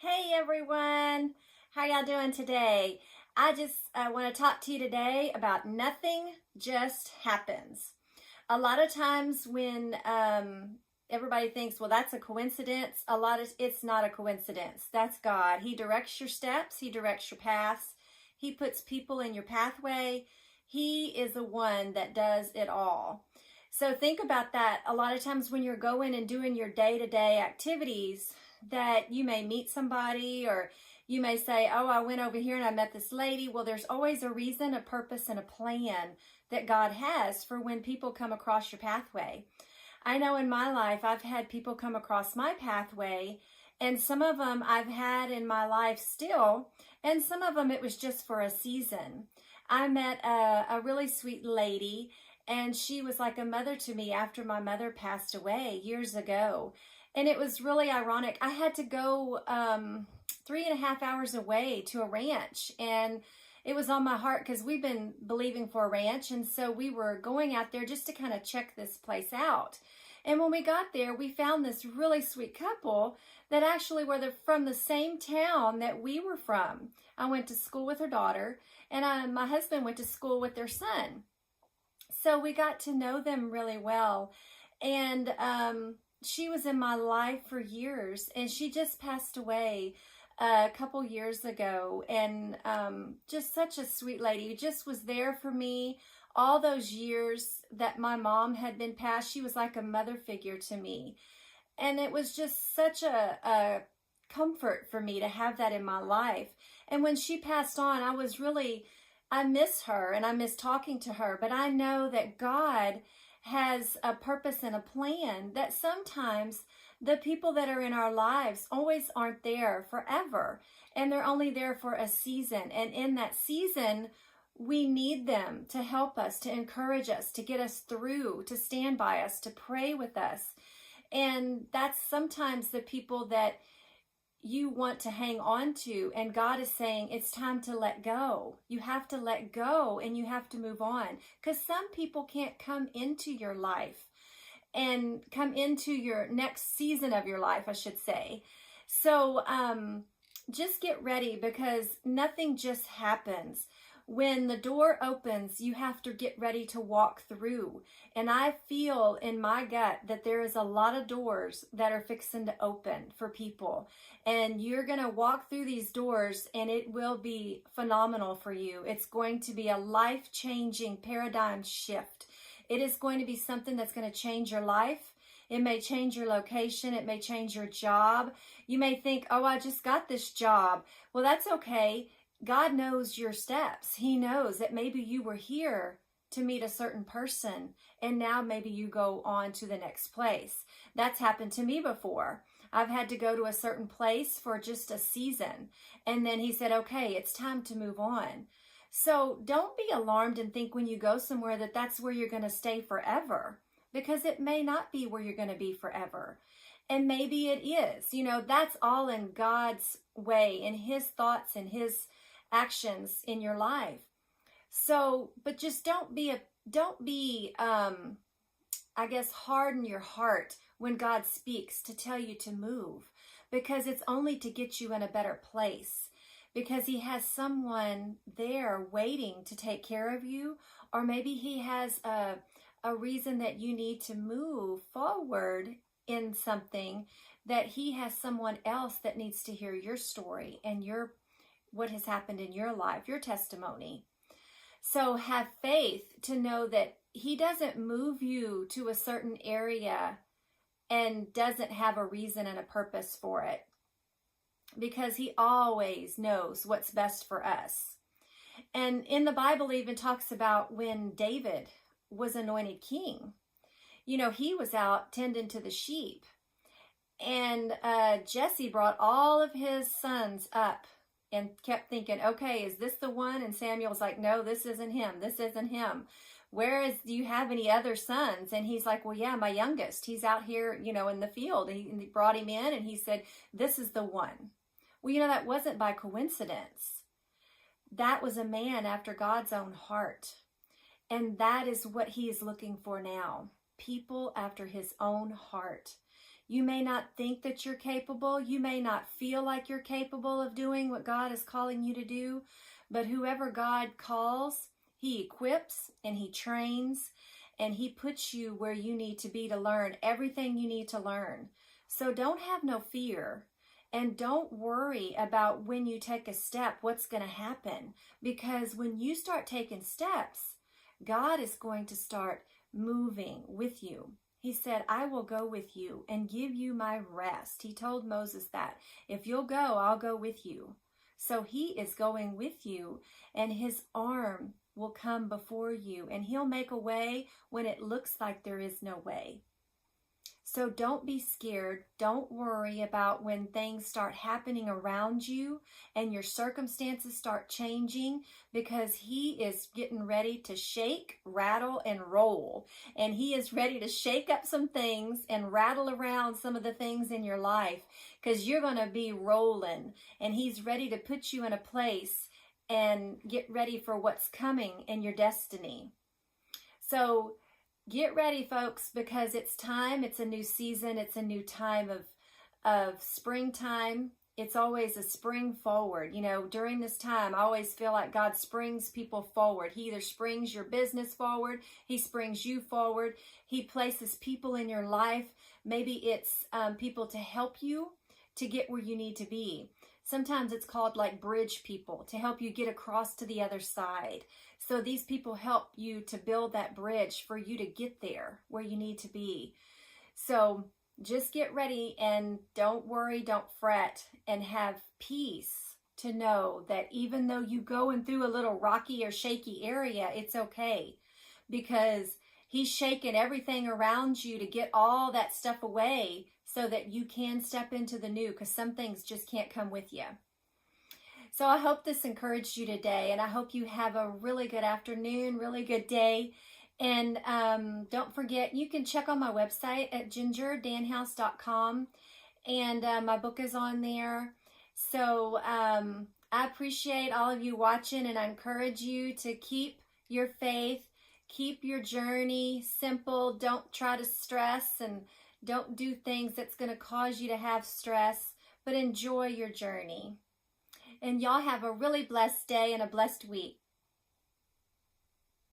Hey everyone, how y'all doing today? I just want to talk to you today about nothing just happens. A lot of times when everybody thinks, well, that's a coincidence, it's not a coincidence. That's God. He directs your steps, He directs your paths, He puts people in your pathway. He is the one that does it all. So think about that. A lot of times when you're going and doing your day-to-day activities, that you may meet somebody, or you may say, oh, I went over here and I met this lady. Well, there's always a reason, a purpose, and a plan that God has for when people come across your pathway. I know in my life, I've had people come across my pathway, and some of them I've had in my life still, and some of them it was just for a season. I met a really sweet lady, and she was like a mother to me after my mother passed away years ago. And it was really ironic. I had to go 3.5 hours away to a ranch, and it was on my heart because we've been believing for a ranch, and so we were going out there just to kind of check this place out. And when we got there, we found this really sweet couple that actually were from the same town that we were from. I went to school with her daughter, and my husband went to school with their son. So we got to know them really well, and she was in my life for years, and she just passed away a couple years ago. And just such a sweet lady who just was there for me all those years that my mom had been passed. She was like a mother figure to me, and it was just such a comfort for me to have that in my life. And when she passed on, I miss her, and I miss talking to her, but I know that God has a purpose and a plan, that sometimes the people that are in our lives always aren't there forever, and they're only there for a season. And in that season, we need them to help us, to encourage us, to get us through, to stand by us, to pray with us. And that's sometimes the people that you want to hang on to, and God is saying it's time to let go. You have to let go, and you have to move on, because some people can't come into your life and come into your next season of your life, I should say. So just get ready, because nothing just happens. When the door opens, you have to get ready to walk through. And I feel in my gut that there is a lot of doors that are fixing to open for people. And you're going to walk through these doors, and it will be phenomenal for you. It's going to be a life-changing paradigm shift. It is going to be something that's going to change your life. It may change your location. It may change your job. You may think, oh, I just got this job. Well, that's okay. God knows your steps. He knows that maybe you were here to meet a certain person, and now maybe you go on to the next place. That's happened to me before. I've had to go to a certain place for just a season, and then He said, okay, it's time to move on. So don't be alarmed and think when you go somewhere that that's where you're going to stay forever, because it may not be where you're going to be forever. And maybe it is. That's all in God's way, in His thoughts and His actions in your life. So, but just don't be I guess harden your heart when God speaks to tell you to move, because it's only to get you in a better place, because He has someone there waiting to take care of you, or maybe He has a reason that you need to move forward in something, that He has someone else that needs to hear your story and what has happened in your life, your testimony. So have faith to know that He doesn't move you to a certain area and doesn't have a reason and a purpose for it, because He always knows what's best for us. And in the Bible even talks about when David was anointed king. He was out tending to the sheep, and Jesse brought all of his sons up and kept thinking, okay, is this the one? And Samuel's like, no, this isn't him. This isn't him. Do you have any other sons? And he's like, well, yeah, my youngest. He's out here, in the field. And he brought him in, and he said, this is the one. Well, that wasn't by coincidence. That was a man after God's own heart. And that is what He is looking for now. People after His own heart. You may not think that you're capable. You may not feel like you're capable of doing what God is calling you to do. But whoever God calls, He equips and He trains and He puts you where you need to be to learn everything you need to learn. So don't have no fear. And don't worry about when you take a step, what's going to happen. Because when you start taking steps, God is going to start moving with you. He said, I will go with you and give you my rest. He told Moses that. If you'll go, I'll go with you. So He is going with you, and His arm will come before you, and He'll make a way when it looks like there is no way. So don't be scared. Don't worry about when things start happening around you and your circumstances start changing, because He is getting ready to shake, rattle, and roll. And He is ready to shake up some things and rattle around some of the things in your life, because you're going to be rolling, and He's ready to put you in a place and get ready for what's coming in your destiny. So get ready, folks, because it's time. It's a new season. It's a new time of springtime. It's always a spring forward. You know, during this time, I always feel like God springs people forward. He either springs your business forward, He springs you forward. He places people in your life. Maybe it's people to help you to get where you need to be. Sometimes it's called like bridge people, to help you get across to the other side. So these people help you to build that bridge for you to get there where you need to be. So just get ready and don't worry, don't fret, and have peace to know that even though you're going through a little rocky or shaky area, it's okay, because He's shaking everything around you to get all that stuff away so that you can step into the new, because some things just can't come with you. So I hope this encouraged you today, and I hope you have a really good afternoon, really good day. And don't forget, you can check on my website at gingerdanhouse.com, and my book is on there. So I appreciate all of you watching, and I encourage you to keep your faith, keep your journey simple. Don't try to stress, and don't do things that's going to cause you to have stress, but enjoy your journey. And y'all have a really blessed day and a blessed week.